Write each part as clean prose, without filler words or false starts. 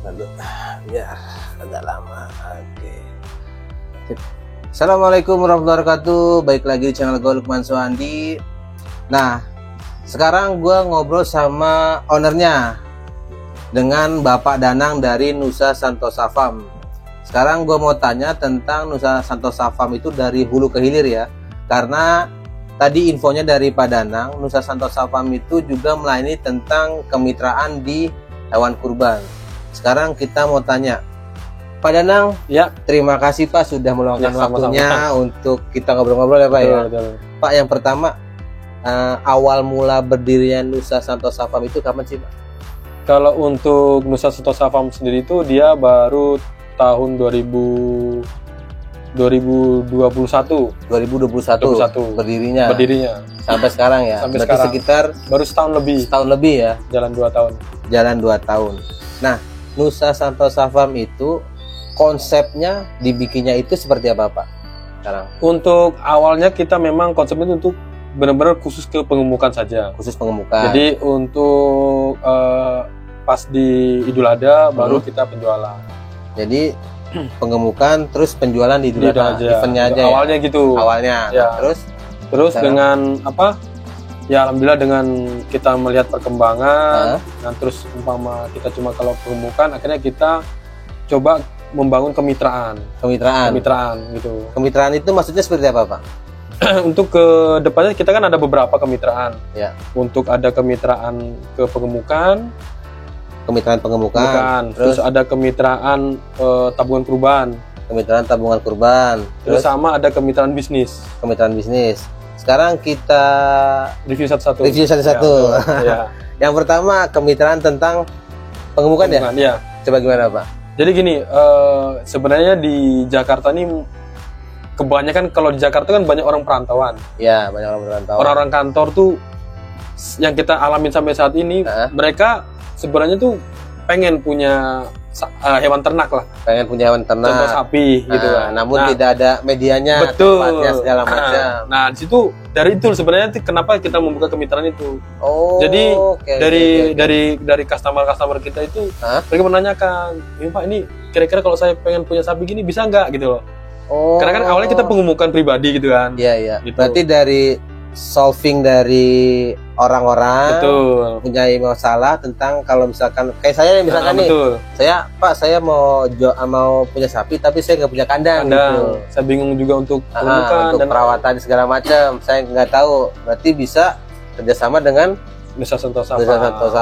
Aduh, biar agak lama. Oke. Sip. Assalamualaikum warahmatullahi wabarakatuh. Baik lagi di channel gue, Lukman Suhandi. Nah, sekarang gue ngobrol sama ownernya, dengan Bapak Danang dari Nusa Santosa Farm. Sekarang gue mau tanya tentang Nusa Santosa Farm itu dari hulu ke hilir ya. Karena tadi infonya dari Pak Danang, Nusa Santosa Farm itu juga melayani tentang kemitraan di hewan kurban. Sekarang kita mau tanya, Pak Danang, ya, terima kasih Pak sudah meluangkan waktunya untuk kita ngobrol-ngobrol ya Pak. Betul. Pak, yang pertama, awal mula berdirinya Nusa Santosa Farm itu kapan sih Pak? Kalau untuk Nusa Santosa Farm sendiri itu dia baru tahun 2021 berdirinya sampai sekarang ya. Sampai berarti sekarang. sekitar Baru setahun lebih ya, jalan 2 tahun. Nah, Nusa Santosa Farm itu konsepnya dibikinnya itu seperti apa Pak sekarang? Untuk awalnya kita memang konsepnya itu untuk benar-benar khusus ke pengemukan saja. Khusus pengemukan. Jadi untuk pas di Idul Adha baru kita penjualan. Jadi pengemukan terus penjualan di Idul Adha, eventnya aja. Awalnya ya? gitu. Awalnya. Ya. Terus sekarang? dengan apa? Ya alhamdulillah dengan kita melihat perkembangan, dan terus umpama kita cuma kalau pengemukan, akhirnya kita coba membangun kemitraan gitu. Kemitraan itu maksudnya seperti apa Pak? Untuk ke depannya kita kan ada beberapa kemitraan. Ya. Untuk ada kemitraan ke pengemukan, terus ada kemitraan tabungan kurban. Kemitraan tabungan kurban. Terus sama ada kemitraan bisnis. Sekarang kita review satu-satu. Ya. Yang pertama kemitraan tentang pengemukan ya? Coba gimana Pak? Jadi gini, sebenarnya di Jakarta ini kebanyakan, kalau di Jakarta kan banyak orang perantauan. Ya, banyak orang perantauan. Orang-orang kantor tuh yang kita alamin sampai saat ini, mereka sebenarnya tuh pengen punya hewan ternak lah. Pengen punya hewan ternak. Contoh sapi gitu kan. Namun tidak ada medianya, betul. tempatnya segala macam. Nah, di situ dari itu sebenarnya kenapa kita membuka kemitraan itu. Jadi dari customer kita itu mereka menanyakan, "Ini Pak, ini kira-kira kalau saya pengen punya sapi gini bisa nggak?" gitu loh. Karena kan awalnya kita pengemukan pribadi gitu kan. Iya. Gitu. Berarti dari solving dari orang-orang punya masalah tentang kalau misalkan kayak saya misalkan nih, saya mau punya sapi tapi saya nggak punya kandang. Gitu. Saya bingung juga untuk pengemukan dan perawatan segala macam. Saya nggak tahu. Berarti bisa kerjasama dengan Nusa Santosa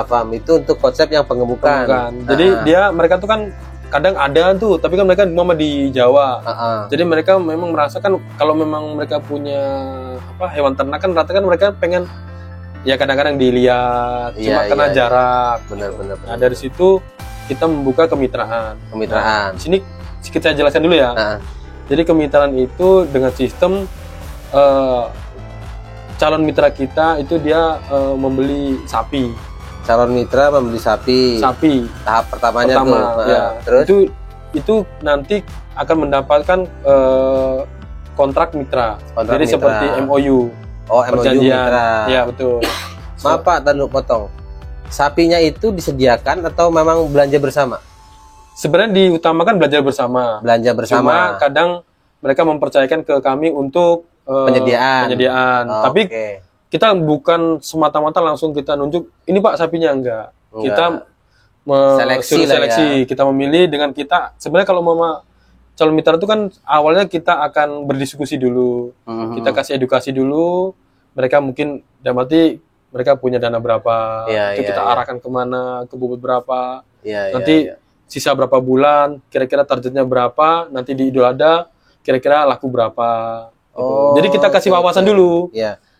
Farm itu untuk konsep yang pengemukan. Jadi mereka tuh kan kadang ada tuh, tapi kan mereka mama di Jawa. Jadi mereka memang merasakan kalau memang mereka punya hewan ternak kan rata kan mereka pengen ya kadang-kadang dilihat, cuma kena jarak. Benar. Nah dari situ kita membuka kemitraan. Nah, di sini kita jelaskan dulu ya. Jadi kemitraan itu dengan sistem calon mitra kita itu dia membeli sapi. Calon mitra membeli sapi. Tahap pertamanya tuh. Itu nanti akan mendapatkan kontrak mitra. Jadi seperti MOU. Perjanjian mitra. Ya, betul. Maaf Pak, tadi potong. Sapinya itu disediakan atau memang belanja bersama? Sebenarnya diutamakan belanja bersama. Cuma kadang mereka mempercayakan ke kami untuk penyediaan. Tapi kita bukan semata-mata langsung kita nunjuk ini Pak sapinya, enggak. Kita seleksi. Kita memilih dengan kita. Sebenarnya kalau calon mitra itu kan awalnya kita akan berdiskusi dulu. Kita kasih edukasi dulu. Mereka mungkin mereka punya dana berapa, kita arahkan kemana, ke bobot berapa. Nanti sisa berapa bulan, kira-kira targetnya berapa, nanti di Idul Adha kira-kira laku berapa. Gitu. Jadi kita kasih wawasan dulu.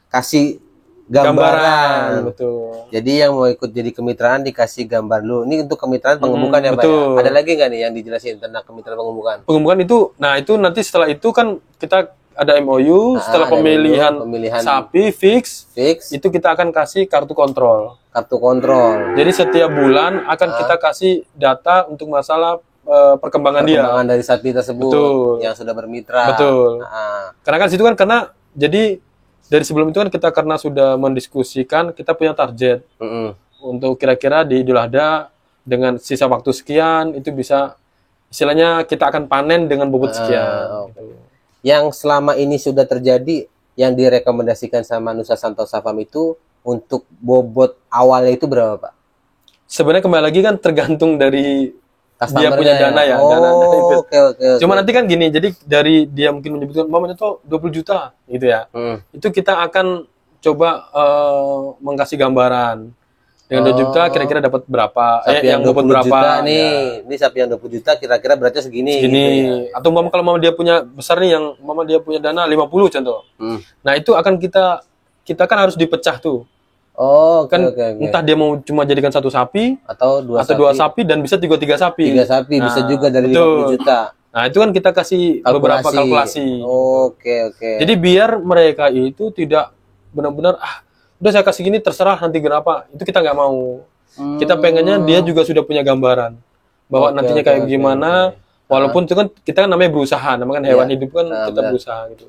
Kasih gambaran. Betul. Jadi yang mau ikut jadi kemitraan dikasih gambar dulu. Ini untuk kemitraan pengemukan ya Pak. Ada lagi nggak nih yang dijelasin tentang kemitraan pengemukan? Pengemukan itu, itu nanti setelah itu kan kita ada MOU, setelah pemilihan sapi fix, itu kita akan kasih kartu kontrol. Jadi setiap bulan akan kita kasih data untuk masalah perkembangan dari sapi tersebut yang sudah bermitra. Betul. Karena kan situ kan jadi dari sebelum itu kan kita karena sudah mendiskusikan kita punya target untuk kira-kira di Idul Adha dengan sisa waktu sekian itu bisa istilahnya kita akan panen dengan bobot sekian. Gitu. Yang selama ini sudah terjadi yang direkomendasikan sama Nusa Santosa Farm itu untuk bobot awalnya itu berapa, Pak? Sebenarnya kembali lagi kan tergantung dari dia punya dana ya. Okay. Cuma nanti kan gini, jadi dari dia mungkin menyebutkan mamanya tuh 20 juta gitu ya. Itu kita akan coba mengkasih gambaran. Dengan 2 juta kira-kira dapat berapa? Yang bobot berapa? Juta nih. Ini sapi yang 20 juta kira-kira beratnya segini. Segini. Gitu ya. Atau kalau mama dia punya besar nih, yang mama dia punya dana 50 contoh. Nah itu akan kita kan harus dipecah tuh. Okay. Entah dia mau cuma jadikan 1 sapi atau dua sapi dan bisa 3 sapi. 3 sapi bisa juga dari 50 juta. Nah, itu kan kita kasih beberapa kalkulasi. Oke. Jadi biar mereka itu tidak benar-benar udah saya kasih gini terserah nanti berapa. Itu kita nggak mau. Kita pengennya dia juga sudah punya gambaran bahwa nantinya kayak gimana. Walaupun itu kan kita kan namanya berusaha, namanya kan hewan hidup kan kita berusaha gitu.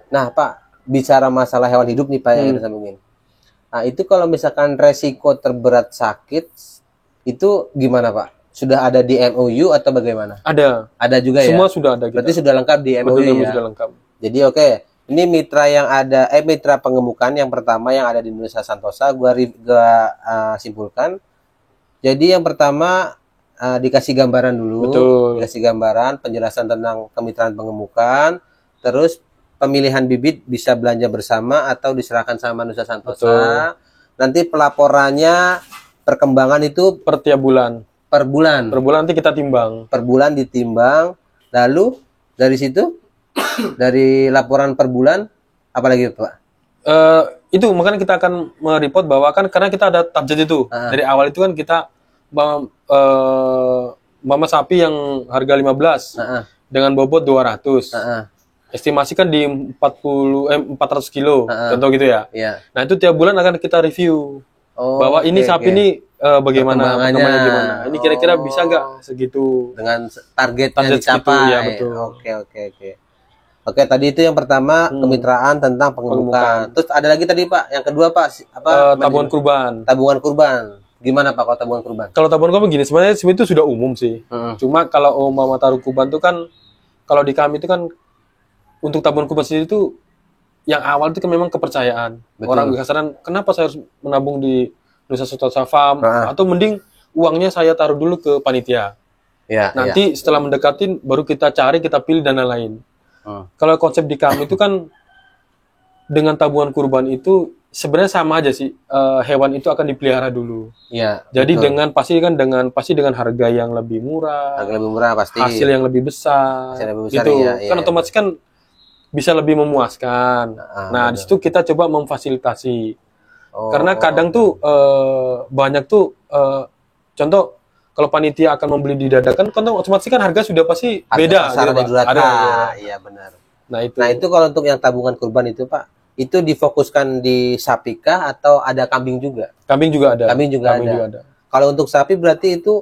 Nah, Pak, bicara masalah hewan hidup nih Pak yang kita sambungin. Nah, itu kalau misalkan resiko terberat sakit, itu gimana Pak? Sudah ada di MOU atau bagaimana? Ada juga ya? Semua sudah ada. Berarti sudah lengkap di MOU. Betul, ya? Sudah lengkap. Jadi ini mitra yang ada, mitra pengemukan yang pertama yang ada di Nusa Santosa, gua simpulkan. Jadi yang pertama dikasih gambaran dulu. Betul. Dikasih gambaran, penjelasan tentang kemitraan pengemukan, terus pemilihan bibit bisa belanja bersama atau diserahkan sama Nusa Santosa. Betul. Nanti pelaporannya perkembangan itu per tiap bulan. Per bulan. Per bulan nanti kita timbang. Per bulan ditimbang. Lalu dari situ dari laporan per bulan apa lagi Pak? Itu makanya kita akan mereport bahwa kan karena kita ada target itu. Dari awal itu kan kita mama sapi yang harga 15 dengan bobot 200. Estimasi kan di 400 kilo, contoh gitu ya. Nah itu tiap bulan akan kita review bahwa ini sapi ini bagaimana, perkembangannya gimana. Ini kira-kira bisa nggak segitu dengan targetnya dicapai. Ya betul. Oke, tadi itu yang pertama kemitraan tentang pengemukan. Terus ada lagi tadi Pak, yang kedua Pak tabungan kurban. Tabungan kurban. Gimana Pak kalau tabungan kurban? Kalau tabungan kurban begini, sebenarnya itu sudah umum sih. Cuma kalau mama taruh kurban itu kan kalau di kami itu kan untuk tabungan kurban sendiri itu yang awal itu kan memang kepercayaan. Betul. Orang biasanya kenapa saya harus menabung di Nusa Santosa Farm atau mending uangnya saya taruh dulu ke panitia. Nanti setelah mendekatin baru kita cari, kita pilih dana lain. Kalau konsep di kami itu kan dengan tabungan kurban itu sebenarnya sama aja sih. Hewan itu akan dipelihara dulu. Jadi pasti dengan harga yang lebih murah. Harga lebih murah pasti. Hasil yang lebih besar. Gitu. Kan otomatis kan bisa lebih memuaskan. Nah, di situ kita coba memfasilitasi. Karena kadang tuh banyak tuh contoh kalau panitia akan membeli di dadakan, kan otomatis kan harga sudah pasti beda. Iya benar. Nah itu kalau untuk yang tabungan kurban itu Pak, itu difokuskan di sapi kah atau ada kambing juga? Kambing juga ada. Kambing juga ada. Kalau untuk sapi berarti itu,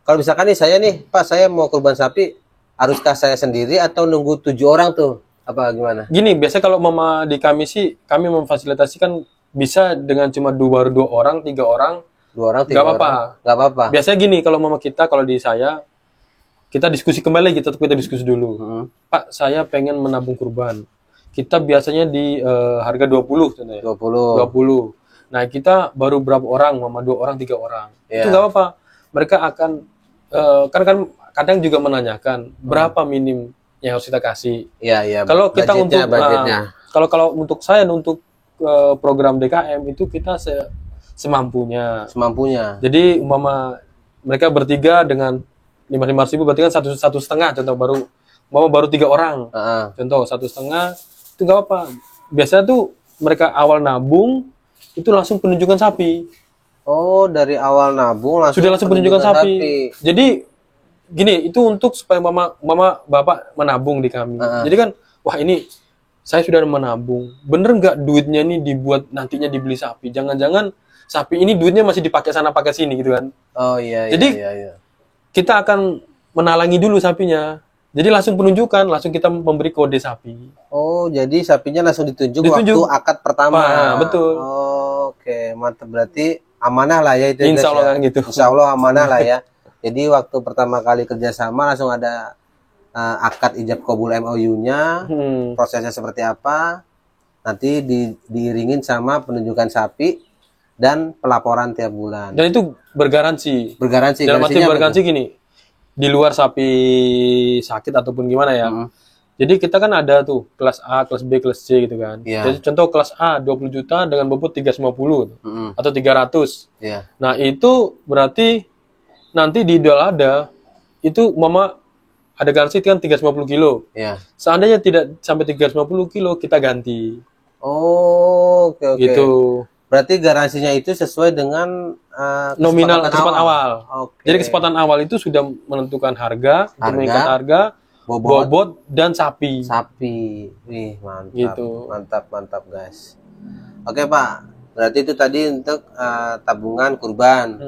kalau misalkan nih saya nih Pak, saya mau kurban sapi, haruskah saya sendiri atau nunggu 7 orang tuh? Apa gimana? Gini, biasanya kalau mama di kami sih, kami memfasilitasikan bisa dengan cuma 2 orang, 3 orang. 2 orang, 3 orang. Gak apa-apa. Biasanya gini, kalau mama kita, kalau di saya, kita diskusi kembali, kita diskusi dulu. Pak, saya pengen menabung kurban. Kita biasanya di harga 20 contohnya. 20. Nah, kita baru berapa orang, mama 2 orang, 3 orang. Itu gak apa-apa. Mereka akan kan kadang juga menanyakan berapa minim yang harus kita kasih. Kalau kita budgetnya. Kalau untuk saya untuk program DKM itu kita semampunya. Jadi mereka bertiga dengan 500.000 berarti kan 1,5 contoh baru 3 orang. Contoh 1,5 itu nggak apa. Biasanya tuh mereka awal nabung itu langsung penunjukan sapi. Oh, dari awal nabung sudah langsung penunjukan sapi. Jadi gini, itu untuk supaya mama bapak menabung di kami. Jadi kan wah ini saya sudah menabung. Bener nggak duitnya ini dibuat nantinya dibeli sapi? Jangan-jangan sapi ini duitnya masih dipakai sana pakai sini gitu kan? Oh iya. Jadi kita akan menalangi dulu sapinya. Jadi langsung penunjukan, langsung kita memberi kode sapi. Oh, jadi sapinya langsung ditunjuk waktu akad pertama. Betul. Oke, mantap. Berarti amanah lah ya itu. Insya Allah ya. kan gitu. Insya Allah amanah lah ya. Jadi waktu pertama kali kerjasama langsung ada akad ijab kabul MOU-nya, prosesnya seperti apa, nanti diiringin sama penunjukan sapi dan pelaporan tiap bulan. Dan itu bergaransi. Bergaransi. Dalam arti bergaransi gini, di luar sapi sakit ataupun gimana ya. Jadi kita kan ada tuh kelas A, kelas B, kelas C gitu kan. Jadi contoh kelas A 20 juta dengan bobot 350 atau 300. Nah itu berarti nanti di idul adha itu mama ada garansi kan 350 kilo. Seandainya tidak sampai 350 kilo kita ganti. Oh, oke. Gitu. Berarti garansinya itu sesuai dengan nominal kesepakatan awal. Jadi kesepakatan awal itu sudah menentukan harga, meningkat harga, bobot dan sapi. Wih, mantap. Gitu. Mantap guys. Oke, Pak. Berarti itu tadi untuk tabungan kurban.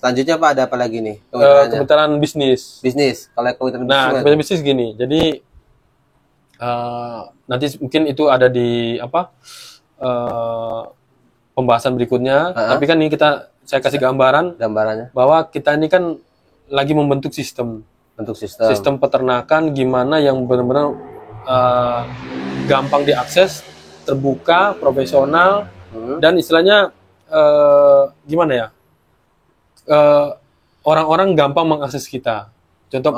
Selanjutnya Pak ada apa lagi nih? Kemitraan bisnis. Kalau kemitraan bisnis. Nah, kemitraan bisnis gini. Jadi nanti mungkin itu ada di pembahasan berikutnya. Tapi kan ini saya kasih gambarannya bahwa kita ini kan lagi membentuk sistem. Sistem peternakan gimana yang benar-benar gampang diakses, terbuka, profesional, dan istilahnya gimana ya? Orang-orang gampang mengakses kita. Contoh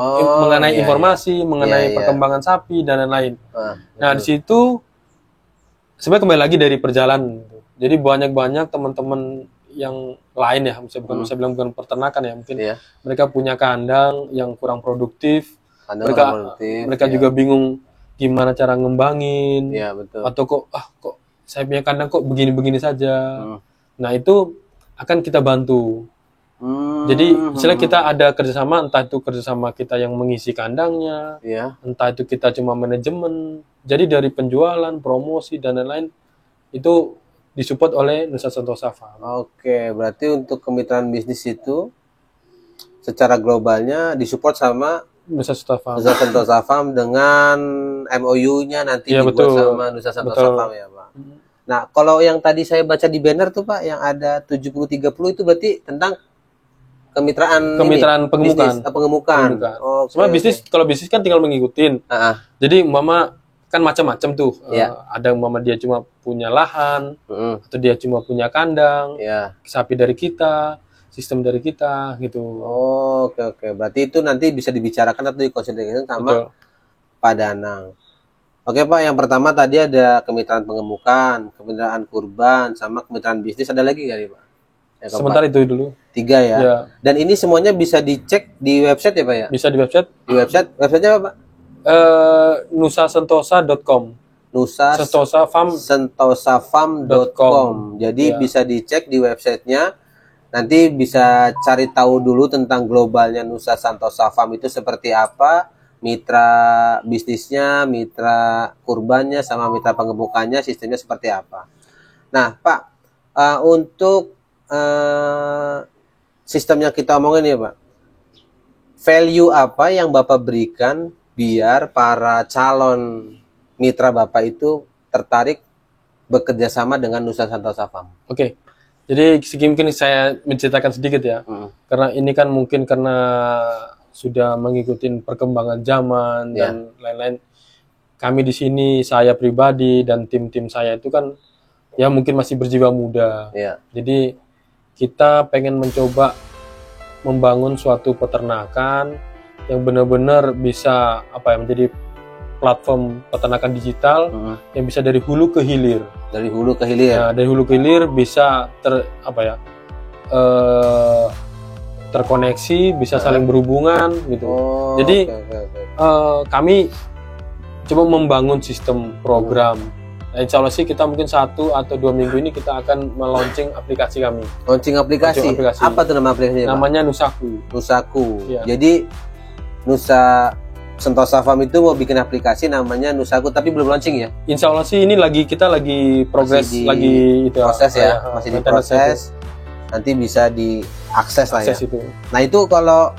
mengenai informasi, mengenai perkembangan sapi dan lain-lain. Nah, di situ sebenarnya kembali lagi dari perjalanan. Jadi banyak teman-teman yang lain ya, saya bilang bukan peternakan ya, mungkin mereka punya kandang yang kurang produktif. Mereka juga bingung gimana cara ngembangin. Atau kok saya punya kandang kok begini-begini saja. Nah, itu akan kita bantu. Jadi misalnya kita ada kerjasama, entah itu kerjasama kita yang mengisi kandangnya, entah itu kita cuma manajemen. Jadi dari penjualan, promosi dan lain-lain itu disupport oleh Nusa Sentosa Farm. Oke, berarti untuk kemitraan bisnis itu secara globalnya disupport sama Nusa Sentosa Farm dengan MOU-nya nanti dibuat sama Nusa Sentosa Farm ya, Pak. Nah, kalau yang tadi saya baca di banner tuh Pak, yang ada 70-30 itu berarti tentang kemitraan pengemukan. Sebenarnya bisnis, kalau bisnis kan tinggal mengikutin. Jadi mama kan macam-macam tuh. Ada mama dia cuma punya lahan, atau dia cuma punya kandang, sapi dari kita, sistem dari kita gitu. Oke. Berarti itu nanti bisa dibicarakan atau dikonsentrasikan sama Pak Danang. Oke Pak, yang pertama tadi ada kemitraan pengemukan, kemitraan kurban, sama kemitraan bisnis. Ada lagi nggak nih Pak? Sementara itu dulu. 3 ya. Dan ini semuanya bisa dicek di website ya Pak ya? Bisa di website. Websitenya apa Pak? nusasentosa.com. Sentosafarm.com. Jadi bisa dicek di websitenya. Nanti bisa cari tahu dulu tentang globalnya Nusa Sentosa Farm itu seperti apa, mitra bisnisnya, mitra kurbannya, sama mitra pengemukannya, sistemnya seperti apa. Nah Pak, untuk sistem yang kita omongin ya Pak, value apa yang Bapak berikan biar para calon mitra Bapak itu tertarik bekerja sama dengan Nusa Sentosa Farm? Oke, jadi mungkin saya menceritakan sedikit ya, karena ini kan mungkin karena sudah mengikuti perkembangan zaman dan lain-lain. Kami di sini, saya pribadi dan tim-tim saya itu kan ya mungkin masih berjiwa muda. Jadi kita pengen mencoba membangun suatu peternakan yang benar-benar bisa menjadi platform peternakan digital yang bisa dari hulu ke hilir. Dari hulu ke hilir. Nah, dari hulu ke hilir bisa terkoneksi, bisa saling berhubungan gitu. Jadi kami coba membangun sistem program. Nah, insya Allah sih kita mungkin 1 atau 2 minggu ini kita akan melaunching aplikasi kami. Launching aplikasi. Apa tuh nama aplikasinya? Namanya Nusaku. Jadi Nusa Sentosa Farm itu mau bikin aplikasi namanya Nusaku, tapi belum launching ya? Insya Allah sih ini kita lagi progres, proses ya, masih diproses. Nanti bisa diakses lah ya. Itu. Nah itu kalau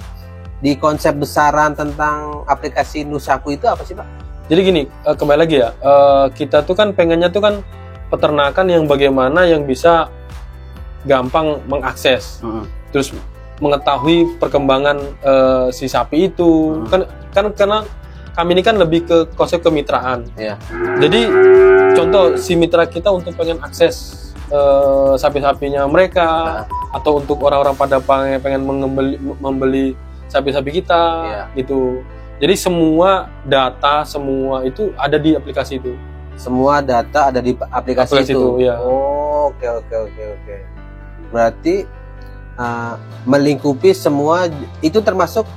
di konsep besaran tentang aplikasi Nusaku itu apa sih Pak? Jadi gini, kembali lagi ya, kita tuh kan pengennya tuh kan peternakan yang bagaimana yang bisa gampang mengakses, terus mengetahui perkembangan si sapi itu. Kan karena kami ini kan lebih ke konsep kemitraan. Jadi contoh si mitra kita untuk pengen akses sapi-sapinya mereka, atau untuk orang-orang pada pengen membeli sapi-sapi kita gitu. Jadi semua data semua itu ada di aplikasi itu. Semua data ada di aplikasi itu. Ya. Oh, oke. Berarti melingkupi semua itu, termasuk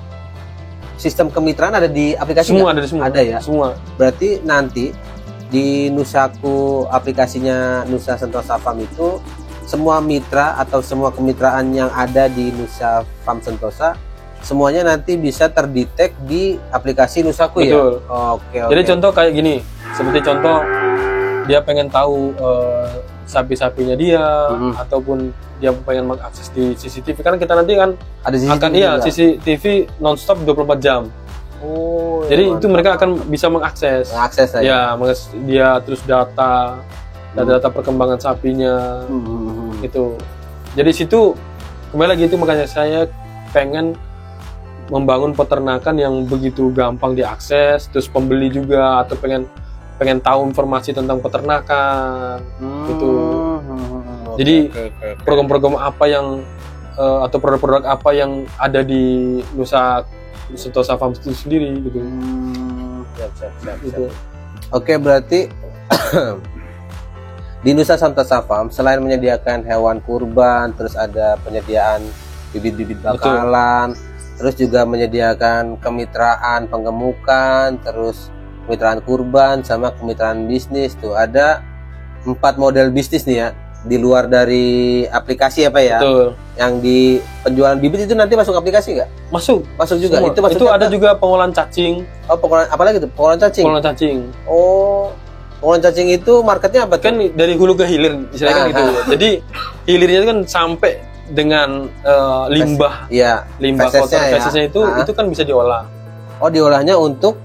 sistem kemitraan ada di aplikasi. Semua ada di semua. Ada ya. Semua. Berarti nanti di Nusaku, aplikasinya Nusa Sentosa Farm itu, semua mitra atau semua kemitraan yang ada di Nusa Farm Sentosa semuanya nanti bisa terdetek di aplikasi Nusaku. Betul. Ya. Oke. Jadi contoh kayak gini, seperti contoh dia pengen tahu sapi-sapinya dia, ataupun dia pengen mengakses di CCTV, kan kita nanti kan ada CCTV nonstop 24 jam. Oh, jadi itu mereka akan bisa mengakses aja. Ya, dia terus data perkembangan sapinya gitu. Jadi situ kembali lagi, itu makanya saya pengen membangun peternakan yang begitu gampang diakses, terus pembeli juga atau pengen tahu informasi tentang peternakan gitu. Jadi program-program apa yang atau produk-produk apa yang ada di Nusa Sentosa Farm itu sendiri gitu. Siap. Gitu. Oke, berarti di Nusa Sentosa Farm selain menyediakan hewan kurban, terus ada penyediaan bibit-bibit bakalan, terus juga menyediakan kemitraan penggemukan, terus kemitraan kurban sama kemitraan bisnis. Tuh ada 4 model bisnis nih ya, di luar dari aplikasi apa ya? Betul. Yang di penjualan bibit itu nanti masuk aplikasi nggak? Masuk juga. Semua. Itu ada juga pengolahan cacing. Oh, pengolahan apa lagi tuh? Pengolahan cacing. Oh, pengolahan cacing itu marketnya apa tuh? Kan dari hulu ke hilir istilahnya gitu. Jadi hilirnya itu kan sampai dengan limbah. Iya. Limbah kotor fesesnya itu kan bisa diolah. Oh, diolahnya untuk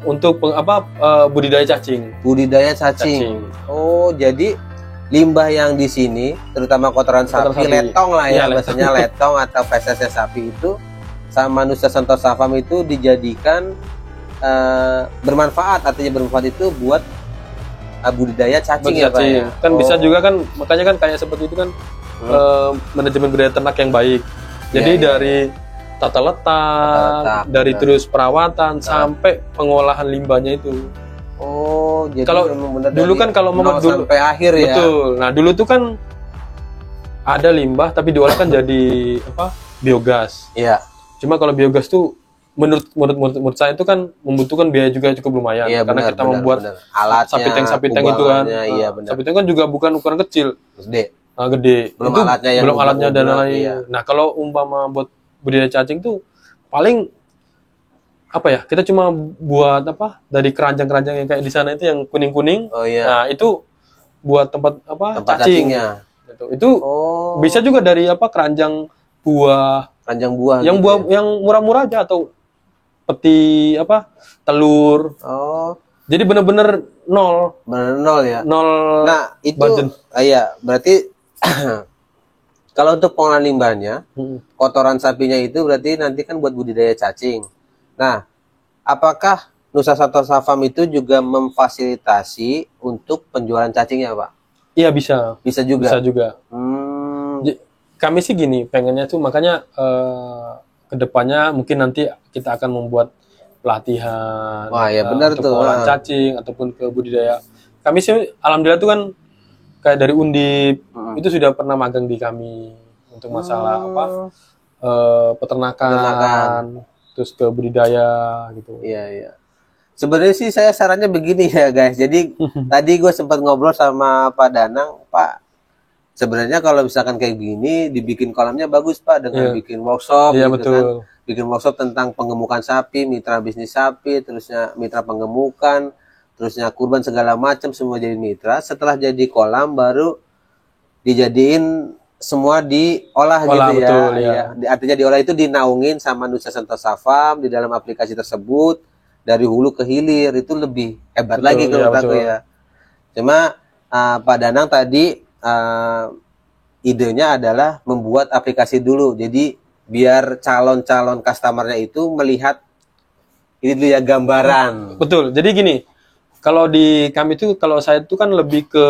budidaya cacing. Budidaya cacing. Oh, jadi limbah yang di sini, terutama kotoran sapi, letong lah ya, biasanya letong atau fesesnya sapi itu sama Nusa Sentosa Farm itu dijadikan bermanfaat. Artinya bermanfaat itu buat budidaya cacing ya Pak ya? Kan bisa juga kan, makanya kan kayak seperti itu kan manajemen budidaya ternak yang baik. Jadi dari tata letak, dari terus perawatan sampai pengolahan limbahnya itu. Oh, jadi kalau dulu kan kalau mau dulu sampai akhir ya. Betul. Nah, dulu tuh kan ada limbah tapi diolah kan jadi biogas. Iya. Cuma kalau biogas tuh menurut saya itu kan membutuhkan biaya juga cukup lumayan, karena kita membuat alatnya, sapi tank itu kan. Iya, sapi tank kan juga bukan ukuran kecil. Gede. Belum alatnya dan lain-lain. Iya. Nah, kalau umpama buat budidaya cacing tuh paling kita cuma buat dari keranjang-keranjang yang kayak di sana itu yang kuning-kuning. Oh iya. Nah, itu buat tempat cacingnya. Itu bisa juga dari keranjang buah. Keranjang buah. Yang buah yang murah-murah aja, atau peti telur. Oh. Jadi benar-benar nol. Benar nol ya. Nol. Nah, itu iya, berarti kalau untuk pengolahan limbahnya, kotoran sapinya itu berarti nanti kan buat budidaya cacing. Nah, apakah Nusa Sentosa Farm itu juga memfasilitasi untuk penjualan cacingnya, Pak? Iya, bisa. Bisa juga. Bisa juga. Kami sih gini, pengennya tuh makanya kedepannya mungkin nanti kita akan membuat pelatihan. Wah, ya benar untuk tuh. pengolahan cacing ataupun ke budidaya. Kami sih alhamdulillah tuh kan kayak dari Undip itu sudah pernah magang di kami untuk masalah peternakan. Terus ke budidaya gitu. Iya. Sebenarnya sih saya sarannya begini ya guys. Jadi tadi gue sempat ngobrol sama Pak Danang, Pak. Sebenarnya kalau misalkan kayak gini, dibikin kolamnya bagus Pak, dengan bikin workshop. Iya, gitu betul. Kan. Bikin workshop tentang penggemukan sapi, mitra bisnis sapi, terusnya mitra penggemukan, terusnya kurban segala macam semua jadi mitra. Setelah jadi kolam baru dijadiin semua diolah gitu ya. Betul, ya. Artinya diolah itu dinaungin sama Nusa Sentosa Farm di dalam aplikasi tersebut, dari hulu ke hilir. Itu lebih hebat lagi kalau aku ya. Cuma Pak Danang tadi idenya adalah membuat aplikasi dulu. Jadi biar calon-calon customernya itu melihat ini dulu ya gambaran. Betul. Jadi gini, kalau di kami itu, kalau saya itu kan lebih ke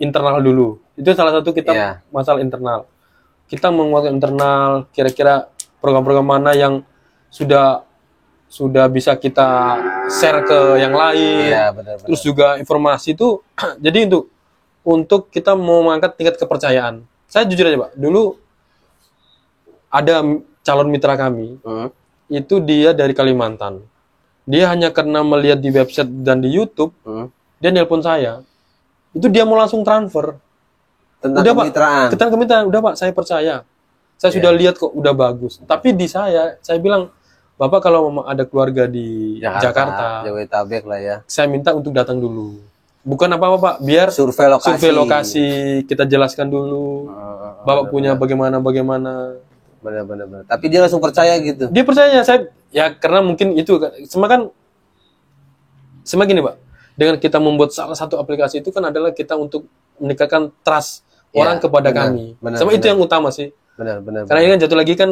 internal dulu. Itu salah satu kita masalah internal. Kita menguatkan internal, kira-kira program-program mana yang sudah bisa kita share ke yang lain. Benar. Terus juga informasi itu, jadi untuk kita mau mengangkat tingkat kepercayaan. Saya jujur aja Pak, dulu ada calon mitra kami, itu dia dari Kalimantan. Dia hanya karena melihat di website dan di YouTube, dia nelpon saya. Itu dia mau langsung transfer. Tentang udah kemitraan. Pak, tentang kemitraan. Udah Pak, saya percaya. Saya sudah lihat kok, udah bagus. Tapi di saya bilang, Bapak kalau memang ada keluarga di Jakarta, Jabodetabek lah ya. saya minta untuk datang dulu. Bukan apa-apa Pak, biar survei lokasi kita jelaskan dulu. Bapak punya bagaimana. Benar. Tapi dia langsung percaya gitu. Dia percaya, ya karena mungkin itu semakin gini Pak. Dengan kita membuat salah satu aplikasi itu kan adalah kita untuk meningkatkan trust orang kepada kami. Itu yang utama sih. Benar. Karena ini kan jatuh lagi kan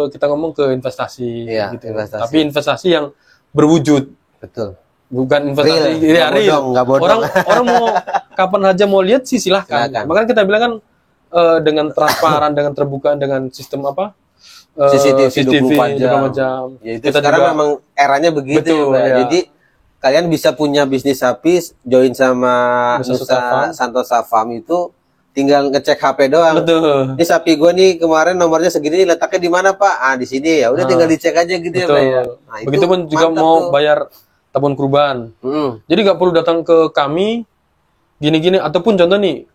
kita ngomong ke investasi gitu. Investasi. Tapi investasi yang berwujud. Betul. Bukan investasi real. Nggak bodong. Orang mau kapan aja mau lihat sih silahkan. Makanya kita bilang kan dengan transparan, dengan terbuka, dengan sistem CCTV 24 jam. Ya, itu kita sekarang juga, memang eranya begitu. Betul, ya. Jadi kalian bisa punya bisnis sapi, join sama Nusa Santosa Farm itu tinggal ngecek HP doang. Betul. Ini sapi gue nih kemarin nomornya segini, letaknya di mana Pak? Die sini ya. Udah tinggal dicek aja gitu ya Pak ya. Nah, begitupun juga mau bayar tabungan kurban. Jadi nggak perlu datang ke kami gini-gini, ataupun contoh nih,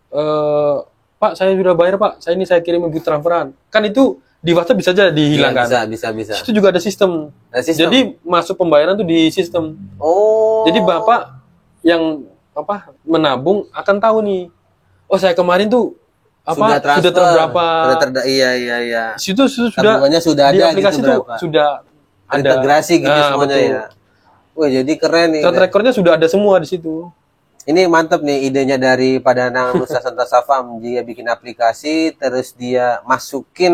Pak saya sudah bayar Pak, saya kirim ibu transferan. Kan itu di WhatsApp bisa aja dihilangkan. Bisa. Itu juga ada sistem. Jadi masuk pembayaran tuh di sistem. Jadi Bapak yang menabung akan tahu nih. Oh saya kemarin tuh sudah terberapa. Iya. Situ tabungannya sudah ada di aplikasi gitu, tuh sudah ada integrasi gitu semuanya betul. Ya. Wah jadi keren nih. Track recordnya sudah ada semua di situ. Ini mantap nih idenya dari Padanang Nusa Santosa Farm. Dia bikin aplikasi, terus dia masukin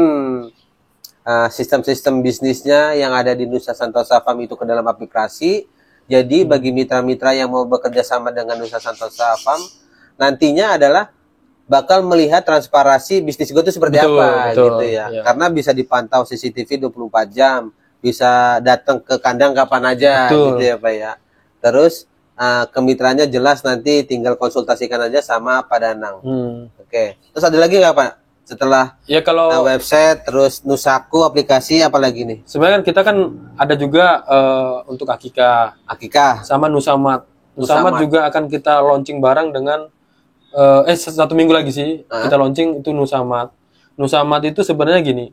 sistem-sistem bisnisnya yang ada di Nusa Santosa Farm itu ke dalam aplikasi. Jadi bagi mitra-mitra yang mau bekerja sama dengan Nusa Santosa Farm, nantinya adalah bakal melihat transparansi bisnis gue itu seperti apa gitu ya. Karena bisa dipantau CCTV 24 jam, bisa datang ke kandang kapan aja gitu ya Pak ya. Terus kemitranya jelas, nanti tinggal konsultasikan aja sama Padanang. Oke. Terus ada lagi nggak Pak? Setelah kalau website, terus Nusaku aplikasi, apa lagi nih? Sebenarnya kita kan ada juga untuk Akika sama Nusamat. Nusamat juga akan kita launching bareng dengan 1 minggu lagi sih kita launching itu Nusamat. Nusamat itu sebenarnya gini,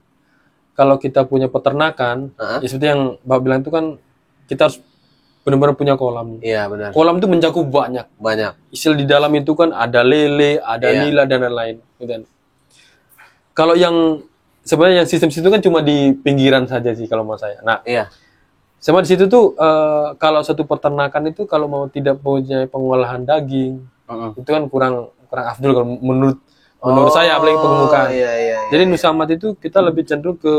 kalau kita punya peternakan, ya seperti yang Bapak bilang itu kan kita harus benar-benar punya kolam. Iya benar. Kolam itu mencakup banyak. Istilah di dalam itu kan ada lele, ada nila dan lain-lain. Gitu. Kalau yang sebenarnya yang sistem situ kan cuma di pinggiran saja sih kalau menurut saya. Nah, sama di situ tuh kalau satu peternakan itu kalau mau tidak punya pengolahan daging, itu kan kurang afdol kalau menurut saya, apalagi pengemukaan. Jadi Nusamat itu kita lebih cenderung ke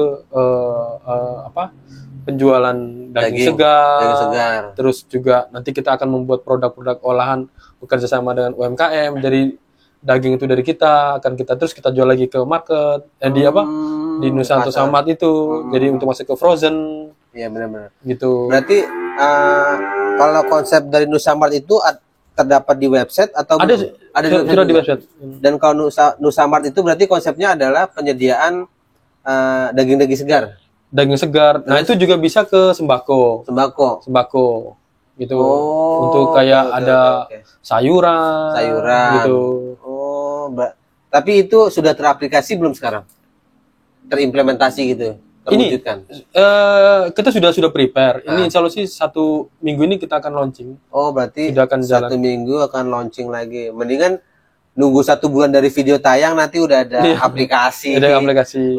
penjualan daging segar. Terus juga nanti kita akan membuat produk-produk olahan bekerja sama dengan UMKM. Dari daging itu dari kita akan terus kita jual lagi ke market di Nusa Santosa Farm itu. Jadi untuk masuk ke frozen. Iya benar-benar. Gitu. Berarti kalau konsep dari Nusamat itu terdapat di website atau ada sudah di website. Dan kalau Nusamat itu berarti konsepnya adalah penyediaan daging-daging segar. Daging segar. Nah, itu juga bisa ke sembako. Gitu. Untuk kayak ada sayuran gitu. Tapi itu sudah teraplikasi belum sekarang? Terimplementasi gitu. Terwujudkan. Ini kita sudah prepare. Ini insya Allah sih 1 minggu ini kita akan launching. Oh, berarti sudah akan 1 minggu akan launching lagi. Mendingan nunggu 1 bulan dari video tayang, nanti udah ada aplikasi.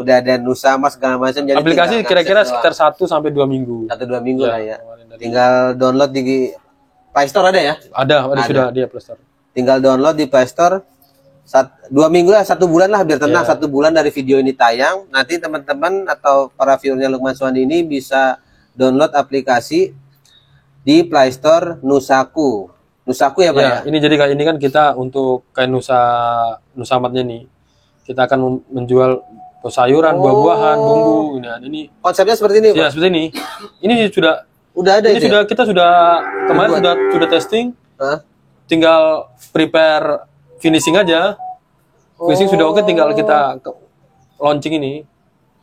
Udah ada Nusamat segala macam. Jadi aplikasi kira-kira sekitar 1-2 minggu. 1-2 minggu lah ya. Tinggal download di Play Store ada ya? Ada. Sudah di Play Store. Tinggal download di Play Store. 2 minggu lah, 1 bulan lah biar tenang. 1 bulan dari video ini tayang, nanti teman-teman atau para viewernya Lukman Suhandi ini bisa download aplikasi di Play Store Nusaku ya Pak ya? Ini jadi kayak ini kan kita untuk kayak Nusamatnya nih, kita akan menjual sayuran, buah-buahan, bumbu. Ini konsepnya seperti ini Pak? Ya seperti ini. Ini udah ada ini sudah kita sudah kemarin sudah testing, tinggal prepare finishing aja. Finishing sudah oke, tinggal kita launching ini.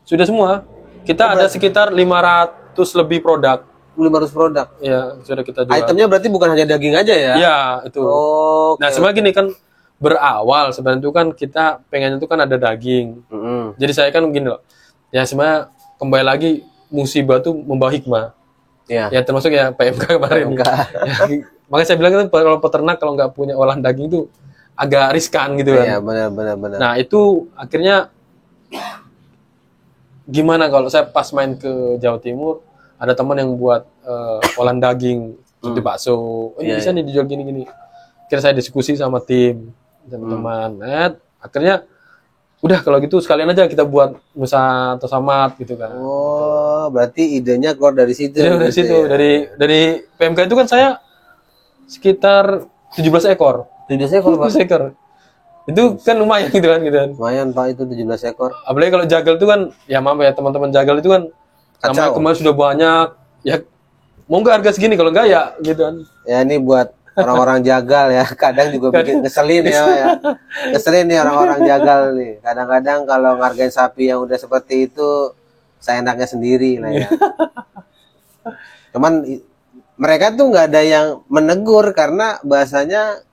Sudah semua. Kita ada sekitar 500 lebih produk. 500 produk? Ya, sudah kita jual. Itemnya berarti bukan hanya daging aja ya? Iya, itu. Nah, sebenarnya gini kan, berawal sebenarnya itu kan kita pengennya itu kan ada daging. Jadi saya kan gini loh. Ya sebenarnya kembali lagi musibah tuh membawa hikmah. Ya termasuk ya PMK kemarin. Ya, makanya saya bilang kan kalau peternak kalau nggak punya olahan daging itu agak riskan gitu kan. Iya, benar. Nah, itu akhirnya gimana kalau saya pas main ke Jawa Timur, ada teman yang buat olahan daging seperti bakso. Bisa nih dijual gini-gini. Akhirnya saya diskusi sama tim, teman-teman. Akhirnya udah kalau gitu sekalian aja kita buat Nusa Tosamat gitu kan. Oh, berarti idenya keluar dari situ. Dari situ, ya? dari PMK itu kan saya sekitar 17 ekor. 17 ekor, Pak. 17 ekor. Itu kan lumayan gitu kan. Lumayan Pak, itu 17 ekor. Apalagi kalau jagal itu kan, ya maaf ya teman-teman, jagal itu kan namanya kemarin sudah banyak. Ya mau nggak harga segini, kalau nggak ya gitu kan. Ya ini buat orang-orang jagal ya, kadang juga bikin ngeselin ya. Ngeselin nih orang-orang jagal nih. Kadang-kadang kalau ngargain sapi yang udah seperti itu, seenaknya sendiri lah ya. Cuman mereka tuh nggak ada yang menegur karena bahasanya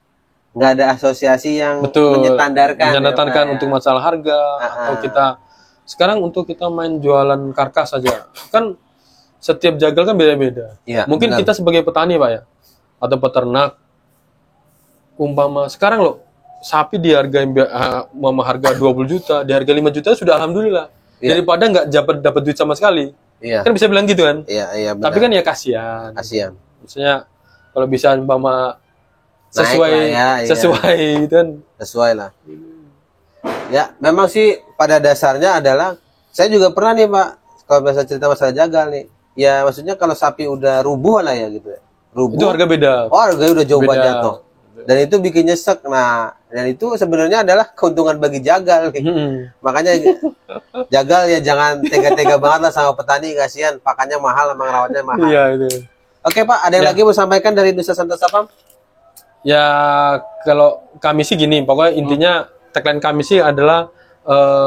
nggak ada asosiasi yang menyetandarkan ya, untuk masalah harga. Atau kita sekarang untuk kita main jualan karkas saja kan setiap jagal kan beda-beda. Mungkin kita sebagai petani Pak ya, atau peternak, umpama sekarang loh sapi di harga harga 20 juta, di harga 5 juta sudah alhamdulillah. Daripada nggak dapat duit sama sekali. Kan bisa bilang gitu kan. Benar. Tapi kan ya kasihan. Maksudnya kalau bisa umpama sesuai gitu kan. Sesuai lah. Ya, memang sih pada dasarnya adalah saya juga pernah nih Pak, kalau biasa cerita masalah jagal nih. Ya maksudnya kalau sapi udah rubuh lah ya gitu ya. Rubuh. Itu harga beda. Oh, harganya udah jauh jatuh. Dan itu bikin nyesek. Nah, dan itu sebenarnya adalah keuntungan bagi jagal. Makanya jagal ya jangan tega-tega banget lah sama petani, kasihan pakannya mahal, emang rawatnya mahal. Iya itu. Oke Pak, ada yang lagi mau sampaikan dari Nusa Santosa Farm? Ya kalau kami sih gini, pokoknya intinya tagline kami sih adalah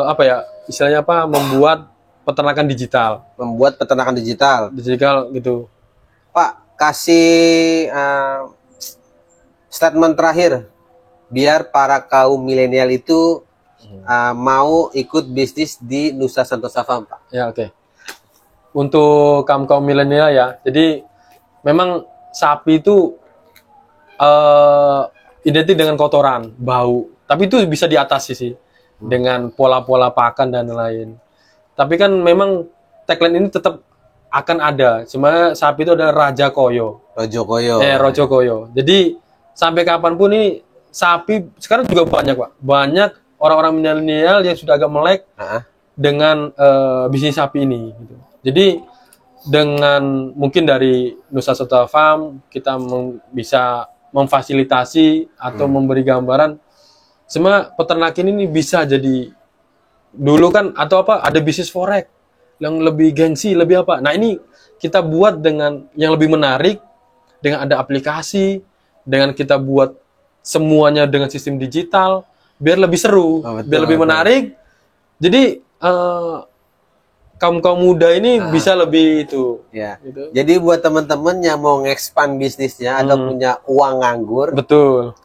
apa ya, istilahnya apa, membuat peternakan digital. Membuat peternakan digital. Digital gitu. Pak, kasih statement terakhir biar para kaum milenial itu mau ikut bisnis di Nusa Santosa Farm, Pak. Ya, oke. Untuk kaum milenial ya, jadi memang sapi itu identik dengan kotoran, bau. Tapi itu bisa diatasi sih dengan pola-pola pakan dan lain. Tapi kan memang tagline ini tetap akan ada. Cuma sapi itu adalah Raja Koyo. Rojo Koyo. Jadi sampai kapanpun nih sapi sekarang juga banyak Pak. Banyak orang-orang milenial yang sudah agak melek dengan bisnis sapi ini. Gitu. Jadi dengan mungkin dari Nusa Santosa Farm kita bisa memfasilitasi atau memberi gambaran semua peternak ini bisa jadi dulu kan atau apa ada bisnis forex yang lebih gengsi, lebih apa. Nah, ini kita buat dengan yang lebih menarik, dengan ada aplikasi, dengan kita buat semuanya dengan sistem digital biar lebih seru, biar lebih menarik. Jadi kaum muda ini bisa lebih itu. Ya. Gitu. Jadi buat teman-teman yang mau nge-expand bisnisnya atau punya uang nganggur,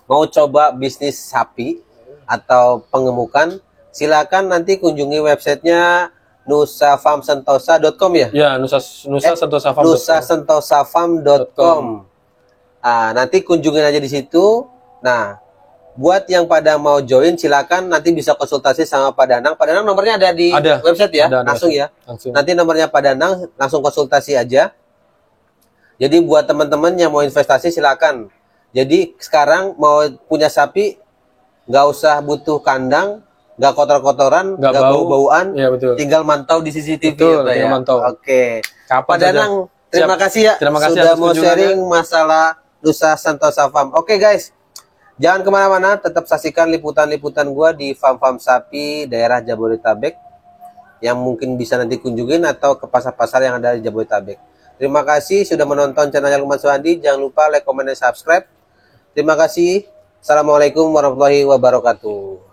mau coba bisnis sapi atau pengemukan, silakan nanti kunjungi websitenya nusafarmsentosa.com ya? Ya, nusasentosafarm.com. nusasentosafarm.com. Nanti kunjungin aja di situ. Nah, buat yang pada mau join silakan nanti bisa konsultasi sama Pak Danang. Pak Danang nomornya ada di website ya? Langsung ya? Langsung. Nanti nomornya Pak Danang, langsung konsultasi aja. Jadi buat teman-teman yang mau investasi silakan. Jadi sekarang mau punya sapi nggak usah butuh kandang, nggak kotor-kotoran, nggak bau-bauan, ya, betul. tinggal mantau di CCTV. Betul, tinggal mantau. Oke. Pak Danang, terima kasih ya sudah mau sharing masalah Nusa Sentosa Farm. Oke guys, jangan kemana-mana, tetap saksikan liputan-liputan gua di farm-farm sapi daerah Jabodetabek yang mungkin bisa nanti kunjungin atau ke pasar-pasar yang ada di Jabodetabek. Terima kasih sudah menonton channel Lukman Suhandi. Jangan lupa like, comment, dan subscribe. Terima kasih. Assalamualaikum warahmatullahi wabarakatuh.